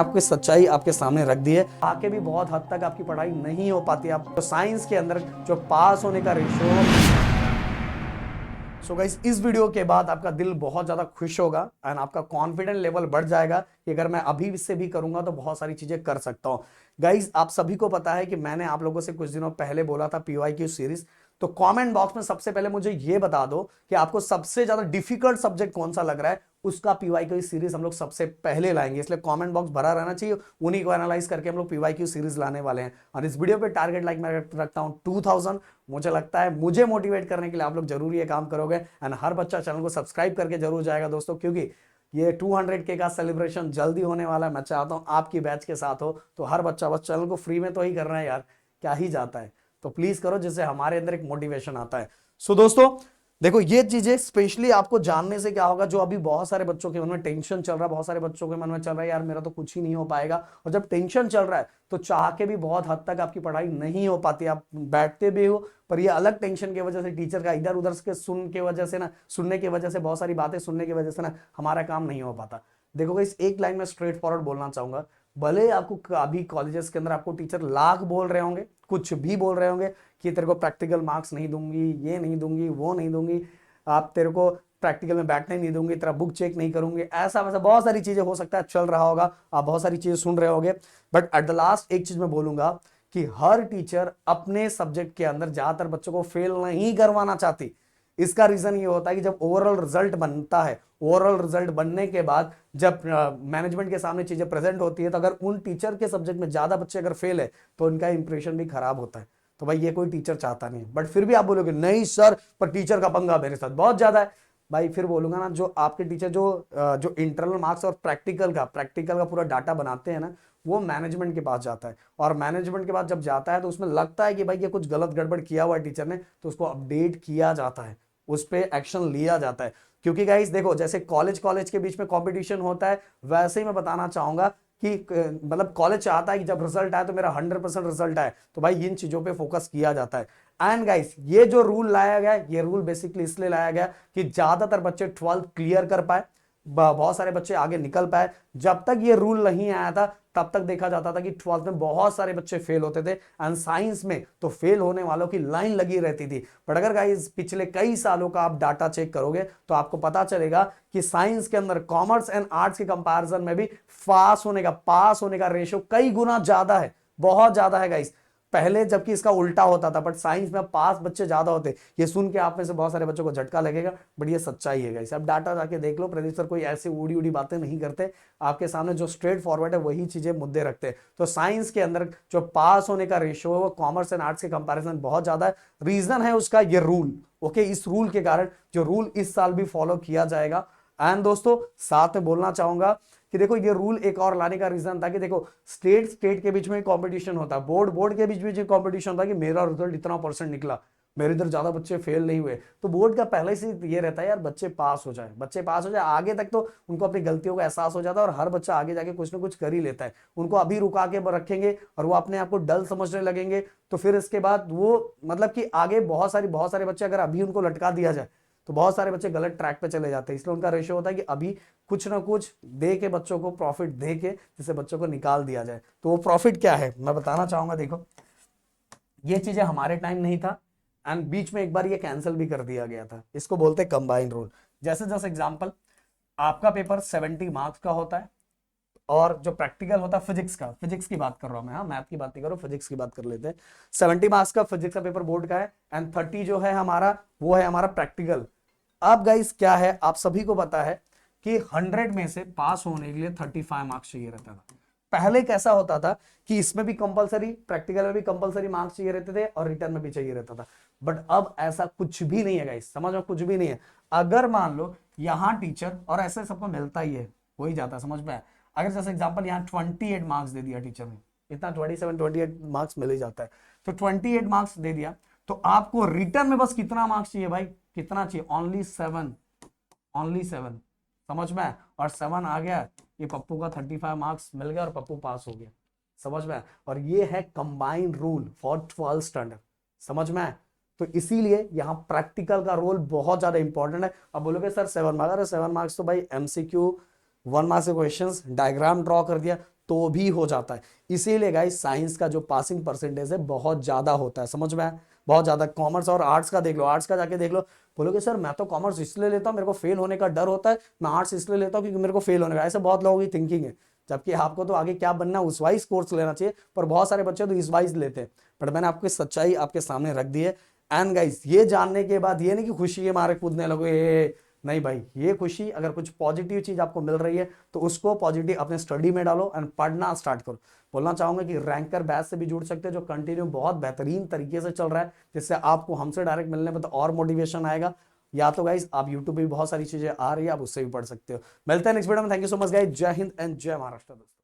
आपकी सच्चाई आपके सामने रख दी है, आके भी बहुत हद तक आपकी पढ़ाई नहीं हो पाती। आप तो साइंस के अंदर जो पास होने का रेशियो। सो गाइस, इस वीडियो के बाद आपका दिल बहुत ज्यादा खुश होगा एंड आपका कॉन्फिडेंट लेवल बढ़ जाएगा कि अगर मैं अभी से भी करूंगा तो बहुत सारी चीजें कर सकता हूं। गाइस, आप सभी को पता है कि मैंने आप लोगों से कुछ दिनों पहले बोला था पीवाईक्यू सीरीज। तो कमेंट बॉक्स में सबसे पहले मुझे यह बता दो कि आपको सबसे ज्यादा डिफिकल्ट सब्जेक्ट कौन सा लग रहा है। उसका पीवाईक्यू सीरीज हम लोग सबसे पहले लाएंगे, इसलिए कमेंट बॉक्स भरा रहना चाहिए। उन्हीं को एनालाइज करके हम लोग पीवाईक्यू सीरीज लाने वाले हैं। और इस वीडियो पे टारगेट लाइक मैं रखता हूं 2000। मुझे लगता है मुझे मोटिवेट करने के लिए आप लोग जरूर ये काम करोगे एंड हर बच्चा चैनल को सब्सक्राइब करके जरूर जाएगा दोस्तों, क्योंकि ये 200K का सेलिब्रेशन जल्दी होने वाला है। मैं चाहता हूं आपकी बैच के साथ हो, तो हर बच्चा बस चैनल को फ्री में तो ही कर रहा है यार, क्या ही जाता है। तो प्लीज करो, जिससे हमारे अंदर एक मोटिवेशन आता है। सो दोस्तों देखो, ये चीजें स्पेशली आपको जानने से क्या होगा, जो अभी बहुत सारे बच्चों के मन में टेंशन चल रहा है, बहुत सारे बच्चों के मन में चल रहा है यार मेरा तो कुछ ही नहीं हो पाएगा। और जब टेंशन चल रहा है तो चाह के भी बहुत हद तक आपकी पढ़ाई नहीं हो पाती। आप बैठते भी हो, पर ये अलग टेंशन की वजह से, टीचर का इधर उधर के सुनने की वजह से, बहुत सारी बातें सुनने की वजह से ना हमारा काम नहीं हो पाता। देखो इस एक लाइन में स्ट्रेट फॉरवर्ड बोलना चाहूंगा, भले आपको अभी कॉलेजेस के अंदर आपको टीचर लाख बोल रहे होंगे, कुछ भी बोल रहे होंगे कि तेरे को प्रैक्टिकल मार्क्स नहीं दूंगी, ये नहीं दूंगी, वो नहीं दूंगी, आप तेरे को प्रैक्टिकल में बैठने नहीं दूंगी, तेरा बुक चेक नहीं करूंगी, ऐसा वैसा बहुत सारी चीजें हो सकता है चल रहा होगा, आप बहुत सारी चीजें सुन रहे होगे। बट एट द लास्ट एक चीज मैं बोलूंगा कि हर टीचर अपने सब्जेक्ट के अंदर ज्यादातर बच्चों को फेल नहीं करवाना चाहती। इसका रीजन ये होता है कि जब ओवरऑल रिजल्ट बनता है, ओवरऑल रिजल्ट बनने के बाद जब मैनेजमेंट के सामने चीजें प्रेजेंट होती है, तो अगर उन टीचर के सब्जेक्ट में ज्यादा बच्चे अगर फेल है तो उनका इंप्रेशन भी खराब होता है। तो भाई ये कोई टीचर चाहता नहीं। बट फिर भी आप बोलोगे नहीं सर, पर टीचर का पंगा मेरे साथ बहुत ज्यादा है। भाई फिर बोलूंगा ना, जो आपके टीचर जो इंटरनल मार्क्स और प्रैक्टिकल का पूरा डाटा बनाते हैं ना, वो मैनेजमेंट के पास जाता है। और मैनेजमेंट के पास जब जाता है तो उसमें लगता है कि भाई ये कुछ गलत गड़बड़ किया हुआ है टीचर ने, तो उसको अपडेट किया जाता है, उस पर एक्शन लिया जाता है। क्योंकि गाइस देखो, जैसे कॉलेज कॉलेज के बीच में कंपटीशन होता है, वैसे ही मैं बताना चाहूंगा कि मतलब कॉलेज चाहता है कि जब रिजल्ट आए तो मेरा 100% रिजल्ट आए, तो भाई इन चीजों पे फोकस किया जाता है। एंड गाइस, ये जो रूल लाया गया, ये रूल बेसिकली इसलिए लाया गया कि ज्यादातर बच्चे 12th क्लियर कर पाए, बहुत सारे बच्चे आगे निकल पाए। जब तक ये रूल नहीं आया था तब तक देखा जाता था कि 12th में बहुत सारे बच्चे फेल होते थे, एंड साइंस में तो फेल होने वालों की लाइन लगी रहती थी। बट अगर गाइस पिछले कई सालों का आप डाटा चेक करोगे तो आपको पता चलेगा कि साइंस के अंदर कॉमर्स एंड आर्ट्स के कंपैरिजन में भी पास होने का रेशियो कई गुना ज्यादा है, बहुत ज्यादा है गाइस। पहले जबकि इसका उल्टा होता था, बट साइंस में पास बच्चे ज्यादा होते। ये सुन के आप में से बहुत सारे बच्चों को झटका लगेगा, बट ये सच्चाई है गाइस। अब डाटा जाके देख लो, प्रदीप सर कोई ऐसी उड़ी उड़ी बातें नहीं करते, आपके सामने जो स्ट्रेट फॉरवर्ड है वही चीजें मुद्दे रखते हैं। तो साइंस के अंदर जो पास होने का रेशियो है वो कॉमर्स एंड आर्ट्स के कंपैरिजन बहुत ज्यादा है। रीजन है उसका ये रूल। ओके, इस रूल के कारण, जो रूल इस साल भी फॉलो किया जाएगा। एंड दोस्तों साथ में बोलना चाहूंगा कि देखो, ये रूल एक और लाने का रीजन था कि देखो, स्टेट के बीच में कंपटीशन होता है, बोर्ड के बीच में कंपटीशन होता है कि मेरा रिजल्ट इतना परसेंट निकला, मेरे इधर ज्यादा बच्चे फेल नहीं हुए। तो बोर्ड का पहले से ये रहता है यार, बच्चे पास हो जाए, बच्चे पास हो जाए। आगे तक तो उनको अपनी गलतियों का एहसास हो जाता है और हर बच्चा आगे जाके कुछ ना कुछ कर ही लेता है। उनको अभी रुका के रखेंगे और वो अपने आप को डल समझने लगेंगे, तो फिर इसके बाद वो मतलब कि आगे बहुत सारे बच्चे अगर अभी उनको लटका दिया जाए तो बहुत सारे बच्चे गलत ट्रैक पे चले जाते हैं। इसलिए उनका रेशियो होता है कि अभी कुछ ना कुछ दे के बच्चों को प्रॉफिट दे के जिससे बच्चों को निकाल दिया जाए। तो वो प्रॉफिट क्या है मैं बताना चाहूंगा। देखो, ये चीजें हमारे टाइम नहीं था एंड बीच में एक बार ये कैंसिल भी कर दिया गया था। इसको बोलते हैं कंबाइन रूल। जैसे जैसे एग्जांपल, आपका पेपर 70 मार्क्स का होता है और जो प्रैक्टिकल होता है फिजिक्स की बात कर रहा हूं मैं, हाँ मैथ की बात नहीं कर रहा हूं, फिजिक्स की बात कर लेते हैं। 70 मार्क्स का फिजिक्स का पेपर बोर्ड का है एंड 30 जो है हमारा, वो है हमारा प्रैक्टिकल। अब गाइस क्या है, आप सभी को पता है कि 100 में से पास होने के लिए 35 मार्क्स चाहिए रहता था। पहले कैसा होता था कि इसमें भी कंपलसरी, प्रैक्टिकल में भी कंपलसरी मार्क्स चाहिए रहते थे और रिटर्न में भी चाहिए रहता था। बट अब ऐसा कुछ भी नहीं है गाइस, समझ में, कुछ भी नहीं है। अगर मान लो यहाँ टीचर, और ऐसे सबको मिलता ही है, हो ही जाता है, समझ में। अगर जैसे एग्जाम्पल यहाँ 28 मार्क्स दे दिया टीचर ने, इतना 28 मार्क्स मिल ही जाता है, तो 28 मार्क्स दे दिया, तो आपको रिटर्न में बस कितना मार्क्स चाहिए भाई, कितना चाहिए, ओनली 7, ओनली 7, समझ में। और 7 आ गया, ये पप्पू का 35 मार्क्स मिल गया और पप्पू पास हो गया, समझ में। और ये है combined rule for 12th standard, समझ में। तो इसीलिए यहाँ प्रैक्टिकल का रोल बहुत ज्यादा इंपॉर्टेंट है। अब बोलोगे सर 7 मार्क्स, अरे 7 मार्क्स तो भाई एमसीक्यू 1 मार्क्स के क्वेश्चंस, डायग्राम ड्रॉ कर दिया, तो भी हो जाता है। इसीलिए गाइस साइंस का जो पासिंग परसेंटेज है बहुत ज्यादा होता है, समझ में आया, बहुत ज्यादा। कॉमर्स और आर्ट्स का देख लो, आर्ट्स का जाके देख लो, बोलोगे सर मैं तो कॉमर्स इसलिए लेता हूँ मेरे को फेल होने का डर होता है, मैं आर्ट्स इसलिए लेता हूँ क्योंकि मेरे को फेल होने का, ऐसे बहुत लोगों की थिंकिंग है। जबकि आपको तो आगे क्या बनना है उस वाइज कोर्स लेना चाहिए, पर बहुत सारे बच्चे तो इस वाइज लेते हैं। बट मैंने आपको सच्चाई आपके सामने रख दी है। एंड गाइस ये जानने के बाद ये नहीं कि खुशी के मारे कूदने लगोगे, नहीं भाई, ये खुशी अगर कुछ पॉजिटिव चीज आपको मिल रही है तो उसको पॉजिटिव अपने स्टडी में डालो एंड पढ़ना स्टार्ट करो। बोलना चाहूंगा कि रैंकर बैच से भी जुड़ सकते हैं जो कंटिन्यू बहुत बेहतरीन तरीके से चल रहा है, जिससे आपको हमसे डायरेक्ट मिलने में तो और मोटिवेशन आएगा। या तो गाइज आप यूट्यूब पे भी बहुत सारी चीजें आ रही है, आप उससे भी पढ़ सकते हो। मिलते हैं नेक्स्ट वीडियो में। Thank you so much guys, जय हिंद एंड जय महाराष्ट्र दोस्तों।